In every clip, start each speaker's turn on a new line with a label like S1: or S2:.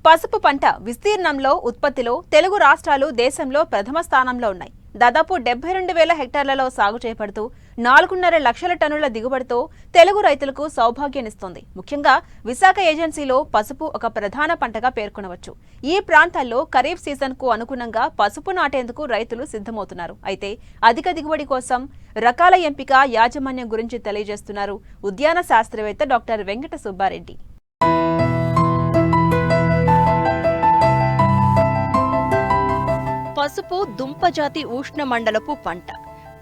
S1: పసుపు పంట విస్తీర్ణంలో ఉత్పత్తిలో తెలుగు రాష్ట్రాలు దేశంలో ప్రథమ స్థానంలో ఉన్నాయి. దాదాపు 72,000 హెక్టార్లలో సాగు చేపడుతూ 4.5 లక్షల టన్నుల దిగుబడితో తెలుగు రైతులకు సౌభాగ్యాన్నిస్తోంది. ముఖ్యంగా విశాఖ ఏజెన్సీలో పసుపు ఒక ప్రధాన పంటగా పేర్కొనవచ్చు. ఈ ప్రాంతాల్లో ఖరీఫ్ సీజన్ కు అనుగుణంగా పసుపు నాటేందుకు రైతులు సిద్ధమవుతున్నారు. అయితే అధిక దిగుబడి కోసం రకాల ఎంపిక, యాజమాన్యం గురించి తెలియజేస్తున్నారు ఉద్యాన శాస్త్రవేత్త డాక్టర్ వెంకట సుబ్బారెడ్డి.
S2: పసుపు దుంపజాతి ఉష్ణమండలపు పంట.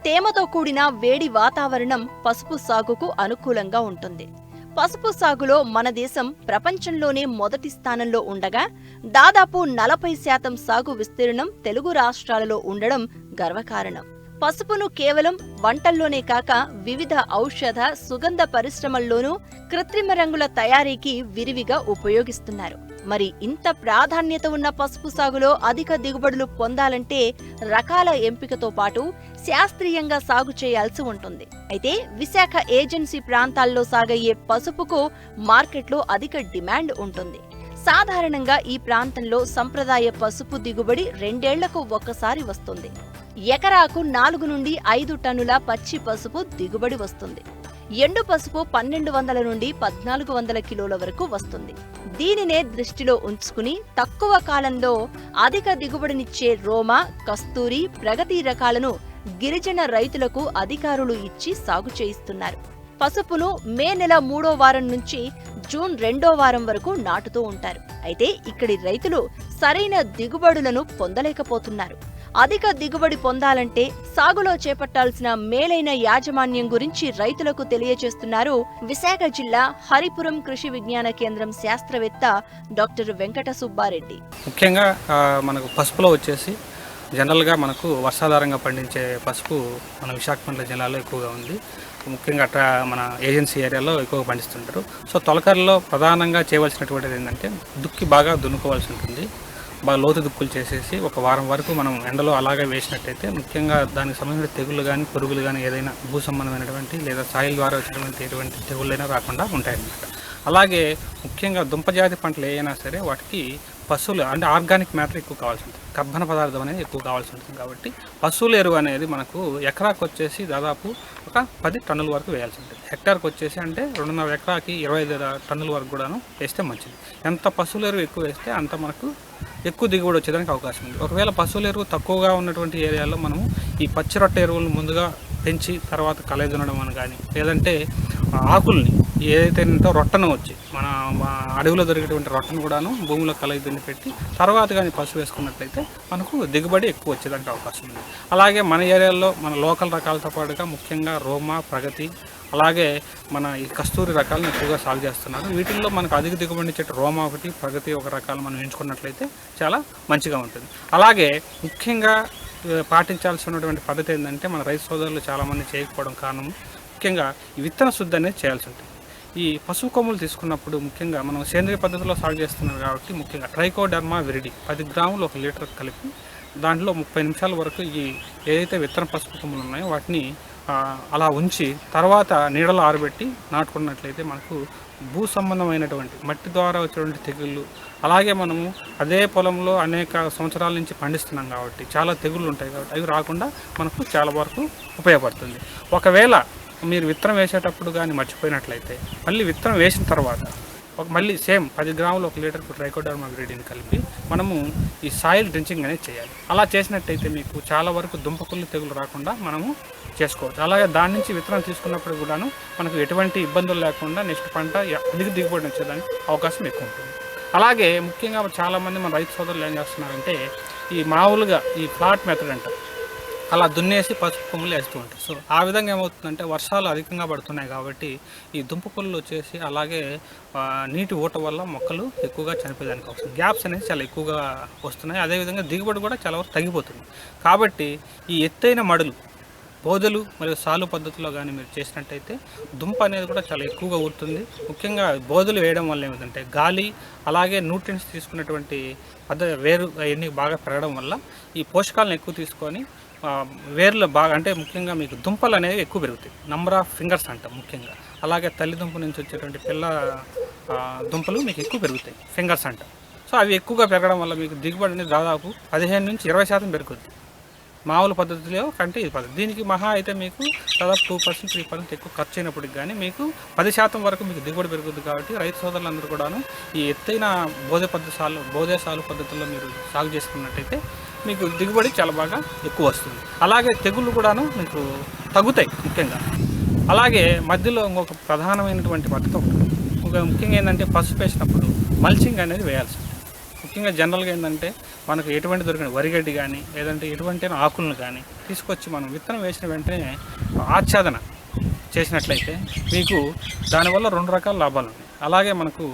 S2: తేమతో కూడిన వేడి వాతావరణం పసుపు సాగుకు అనుకూలంగా ఉంటుంది. పసుపు సాగులో మన దేశం ప్రపంచంలోనే మొదటి స్థానంలో ఉండగా దాదాపు 40% సాగు విస్తీర్ణం తెలుగు రాష్ట్రాలలో ఉండడం గర్వకారణం. పసుపును కేవలం వంటల్లోనే కాక వివిధ ఔషధ, సుగంధ పరిశ్రమల్లోనూ కృత్రిమ రంగుల తయారీకి విరివిగా ఉపయోగిస్తున్నారు. మరి ఇంత ప్రాధాన్యత ఉన్న పసుపు సాగులో అధిక దిగుబడులు పొందాలంటే రకాల ఎంపికతో పాటు శాస్త్రీయంగా సాగు చేయాల్సి ఉంటుంది. అయితే విశాఖ ఏజెన్సీ ప్రాంతాల్లో సాగయ్యే పసుపుకు మార్కెట్లో అధిక డిమాండ్ ఉంటుంది. సాధారణంగా ఈ ప్రాంతంలో సంప్రదాయ పసుపు దిగుబడి 2 ఏళ్లకు ఒక్కసారి వస్తుంది. ఎకరాకు 4 నుండి 5 టన్నుల పచ్చి పసుపు దిగుబడి వస్తుంది. ఎండు పసుపు 1200 నుండి 1400 కిలోల వరకు వస్తుంది. దీనినే దృష్టిలో ఉంచుకుని తక్కువ కాలంలో అధిక దిగుబడినిచ్చే రోమా, కస్తూరి, ప్రగతి రకాలను గిరిజన రైతులకు అధికారులు ఇచ్చి సాగు చేయిస్తున్నారు. పసుపును మే నెల 3వ వారం నుంచి జూన్ 2వ వారం వరకు నాటుతూ ఉంటారు. అయితే ఇక్కడి రైతులు సరైన దిగుబడులను పొందలేకపోతున్నారు. అధిక దిగుబడి పొందాలంటే సాగులో చేపట్టాల్సిన మేలైన యాజమాన్యం గురించి రైతులకు తెలియజేస్తున్నారు విశాఖ జిల్లా హరిపురం కృషి విజ్ఞాన కేంద్రం శాస్త్రవేత్త డాక్టర్ వెంకట సుబ్బారెడ్డి.
S3: ముఖ్యంగా మనకు పసుపులో వచ్చేసి జనరల్గా మనకు వర్షాధారంగా పండించే పసుపు మన విశాఖపట్నం జిల్లాలో ఎక్కువగా ఉంది. ముఖ్యంగా మన ఏజెన్సీ ఏరియాలో ఎక్కువగా పండిస్తుంటారు. సో తొలకరిలో ప్రధానంగా చేయవలసినటువంటిది ఏంటంటే దుక్కి బాగా దున్నుకోవాల్సి ఉంటుంది. బాగా లోతు దుక్కులు చేసేసి ఒక వారం వరకు మనం ఎండలో అలాగే వేసినట్టయితే ముఖ్యంగా దానికి సంబంధించిన తెగుళ్ళు కానీ, పురుగులు కానీ, ఏదైనా భూ సంబంధమైనటువంటి లేదా సాయిల్ ద్వారా వచ్చినటువంటి ఎటువంటి తెగుళ్ళైనా రాకుండా ఉంటాయన్నమాట. అలాగే ముఖ్యంగా దుంపజాతి పంటలు ఏవైనా సరే వాటికి పశువులు అంటే ఆర్గానిక్ మ్యాటర్ ఎక్కువ కావాల్సి ఉంటుంది, కర్బన పదార్థం అనేది ఎక్కువ కావాల్సి ఉంటుంది. కాబట్టి పశువుల ఎరువు అనేది మనకు ఎకరాకు వచ్చేసి దాదాపు ఒక 10 టన్నుల వరకు వేయాల్సి ఉంటుంది. హెక్టార్కి వచ్చేసి అంటే 2.5 ఎకరాకి 25 టన్నుల వరకు కూడాను వేస్తే మంచిది. ఎంత పశువుల ఎరువు ఎక్కువ వేస్తే అంత మనకు ఎక్కువ దిగుబడి వచ్చేదానికి అవకాశం ఉంది. ఒకవేళ పశువుల ఎరువు తక్కువగా ఉన్నటువంటి ఏరియాలో మనము ఈ పచ్చి రొట్టె ఎరువులను ముందుగా పెంచి తర్వాత కలయిదునడం అని కానీ, లేదంటే ఆకుల్ని ఏదైతే రొట్టను వచ్చి మన అడవిలో దొరికేటువంటి రొట్టను కూడాను భూమిలో కలయిదుని పెట్టి తర్వాత కానీ పసుపు వేసుకున్నట్లయితే మనకు దిగుబడి ఎక్కువ వచ్చేదానికి అవకాశం ఉంది. అలాగే మన ఏరియాలో మన లోకల్ రకాలతో పాటుగా ముఖ్యంగా రోమా, ప్రగతి, అలాగే మన ఈ కస్తూరి రకాలను ఎక్కువగా సాగు చేస్తున్నారు. వీటిల్లో మనకు అధిక దిగుబడి ఇచ్చే రోమా ఒకటి, ప్రగతి ఒక రకాలు మనం ఎంచుకున్నట్లయితే చాలా మంచిగా ఉంటుంది. అలాగే ముఖ్యంగా పాటించాల్సినటువంటి పద్ధతి ఏంటంటే మన రైతు సోదరులు చాలామంది చేయకపోవడం కారణం ముఖ్యంగా ఈ విత్తన శుద్ధి అనేది చేయాల్సి ఉంటుంది. ఈ పశువు కొమ్ములు తీసుకున్నప్పుడు ముఖ్యంగా మనం సేంద్రియ పద్ధతిలో సాగు చేస్తున్నారు కాబట్టి ముఖ్యంగా ట్రైకోడర్మా విరిడి 10 గ్రాములు 1 లీటర్ కలిపి దాంట్లో 30 నిమిషాల వరకు ఈ ఏదైతే విత్తన పసుపు కొమ్ములు ఉన్నాయో వాటిని అలా ఉంచి తర్వాత నీడలో ఆరబెట్టి నాటుకున్నట్లయితే మనకు భూ సంబంధమైనటువంటి మట్టి ద్వారా వచ్చేటువంటి తెగుళ్ళు, అలాగే మనము అదే పొలంలో అనేక సంవత్సరాల నుంచి పండిస్తున్నాం కాబట్టి చాలా తెగుళ్ళు ఉంటాయి కాబట్టి అవి రాకుండా మనకు చాలా వరకు ఉపయోగపడుతుంది. ఒకవేళ మీరు విత్తనం వేసేటప్పుడు కానీ మర్చిపోయినట్లయితే మళ్ళీ విత్తనం వేసిన తర్వాత మళ్ళీ సేమ్ 10 గ్రాములు 1 లీటర్కు ట్రైకోడర్మా విరిడిని కలిపి మనము ఈ సాయిల్ డ్రించింగ్ అనేది చేయాలి. అలా చేసినట్టయితే మీకు చాలా వరకు దుంపకుళ్ళు తెగులు రాకుండా మనము చేసుకోవచ్చు. అలాగే దాని నుంచి విత్తనం తీసుకున్నప్పుడు కూడాను మనకు ఎటువంటి ఇబ్బందులు లేకుండా నెక్స్ట్ పంట అధిక దిగుబడి వచ్చేదానికి అవకాశం ఎక్కువ ఉంటుంది. అలాగే ముఖ్యంగా చాలామంది మన రైతు సోదరులు ఏం చేస్తున్నారంటే ఈ మామూలుగా ఈ ఫ్లాట్ మెథడ్ అంటారు, అలా దున్నేసి పసుపు కొమ్ములు వేస్తూ ఉంటారు. సో ఆ విధంగా ఏమవుతుందంటే వర్షాలు అధికంగా పడుతున్నాయి కాబట్టి ఈ దుంప కొమ్ములు వచ్చేసి అలాగే నీటి ఊట వల్ల మొక్కలు ఎక్కువగా చనిపోయేదానికి అవసరం, గ్యాప్స్ అనేది చాలా ఎక్కువగా వస్తున్నాయి. అదేవిధంగా దిగుబడి కూడా చాలా వరకు తగ్గిపోతుంది. కాబట్టి ఈ ఎత్తైన మడులు, బోదెలు మరియు సాలు పద్ధతిలో కానీ మీరు చేసినట్టయితే దుంప అనేది కూడా చాలా ఎక్కువగా ఊరుతుంది. ముఖ్యంగా బోదెలు వేయడం వల్ల ఏమిటంటే గాలి అలాగే న్యూట్రియంట్స్ తీసుకున్నటువంటి వేరు అవన్నీ బాగా పెరగడం వల్ల ఈ పోషకాలను ఎక్కువ తీసుకొని వేర్లు బాగా అంటే ముఖ్యంగా మీకు దుంపలు అనేవి ఎక్కువ పెరుగుతాయి. నంబర్ ఆఫ్ ఫింగర్స్ అంటాం ముఖ్యంగా. అలాగే తల్లిదుంప నుంచి వచ్చేటువంటి పిల్ల దుంపలు మీకు ఎక్కువ పెరుగుతాయి, ఫింగర్స్ అంటాం. సో అవి ఎక్కువగా పెరగడం వల్ల మీకు దిగుబడి అనేది దాదాపు 15 నుంచి 20% పెరుగుద్ది. మామూలు పద్ధతిలో కంటే ఇది పద్ధతి. దీనికి మహా అయితే మీకు దాదాపు 2% 3% ఎక్కువ ఖర్చు అయినప్పటికి కానీ మీకు 10% వరకు మీకు దిగుబడి పెరుగుతుంది. కాబట్టి రైతు సోదరులందరూ కూడాను ఈ ఎత్తైన బోధే సాలు పద్ధతుల్లో మీరు సాగు చేసుకున్నట్టయితే మీకు దిగుబడి చాలా బాగా ఎక్కువ వస్తుంది. అలాగే తెగుళ్ళు కూడాను మీకు తగ్గుతాయి ముఖ్యంగా. అలాగే మధ్యలో ఇంకొక ప్రధానమైనటువంటి పద్ధతి ఉంటుంది. ముఖ్యంగా ఏంటంటే పసుపు వేసినప్పుడు మల్చింగ్ అనేది వేయాల్సి ఉంటుంది. ముఖ్యంగా జనరల్గా ఏంటంటే మనకు ఎటువంటి దొరికిన వరిగడ్డి కానీ లేదంటే ఎటువంటి ఆకులను కానీ తీసుకొచ్చి మనం విత్తనం వేసిన వెంటనే ఆచ్ఛాదన చేసినట్లయితే మీకు దానివల్ల 2 రకాల లాభాలు ఉన్నాయి. అలాగే మనకు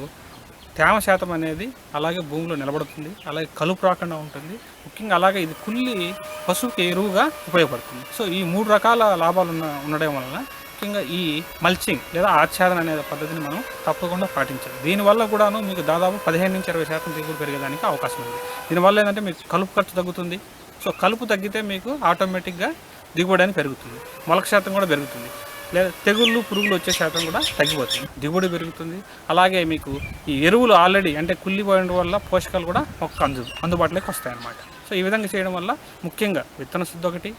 S3: తేమ శాతం అనేది అలాగే భూమిలో నిలబడుతుంది. అలాగే కలుపు రాకుండా ఉంటుంది. ముఖ్యంగా అలాగే ఇది కుళ్ళి పశువుకి ఎరువుగా ఉపయోగపడుతుంది. సో ఈ 3 రకాల లాభాలు ఉండడం వలన ముఖ్యంగా ఈ మల్చింగ్ లేదా ఆచ్ఛాదన అనే పద్ధతిని మనం తప్పకుండా పాటించాలి. దీనివల్ల కూడాను మీకు దాదాపు 15 నుంచి 20% దిగుబడి పెరిగేదానికి అవకాశం ఉంది. దీనివల్ల ఏంటంటే మీకు కలుపు ఖర్చు తగ్గుతుంది. సో కలుపు తగ్గితే మీకు ఆటోమేటిక్గా దిగుబడి అనేది పెరుగుతుంది. మొలక శాతం కూడా పెరుగుతుంది. లేదా తెగుళ్ళు పురుగులు వచ్చే శాతం కూడా తగ్గిపోతుంది. దిగుబడి పెరుగుతుంది. అలాగే మీకు ఈ ఎరువులు ఆల్రెడీ అంటే కుళ్ళిపోయడం వల్ల పోషకాలు కూడా అందుబాటులోకి వస్తాయన్నమాట. సో ఈ విధంగా చేయడం వల్ల ముఖ్యంగా విత్తన శుద్ధి ఒకటి,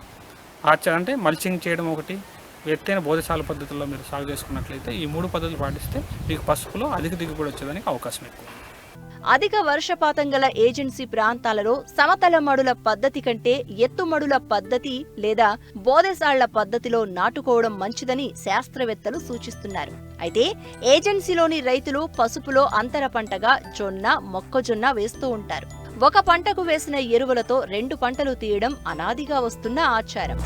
S3: అంటే మల్చింగ్ చేయడం ఒకటి, ఎత్తైన బోధశాల పద్ధతుల్లో మీరు సాగు చేసుకున్నట్లయితే ఈ 3 పద్ధతులు పాటిస్తే మీకు పసుపులో అధిక దిగుబడి వచ్చేదానికి అవకాశం ఎక్కువ.
S2: అధిక వర్షపాతం గల ఏజెన్సీ ప్రాంతాలలో సమతల మడుల పద్ధతి కంటే ఎత్తుమడుల పద్ధతి లేదా బోదెసాళ్ల పద్ధతిలో నాటుకోవడం మంచిదని శాస్త్రవేత్తలు సూచిస్తున్నారు. అయితే ఏజెన్సీలోని రైతులు పసుపులో అంతర పంటగా జొన్న, మొక్కజొన్న వేస్తూ ఉంటారు. ఒక పంటకు వేసిన ఎరువులతో 2 పంటలు తీయడం అనాదిగా వస్తున్న ఆచారం.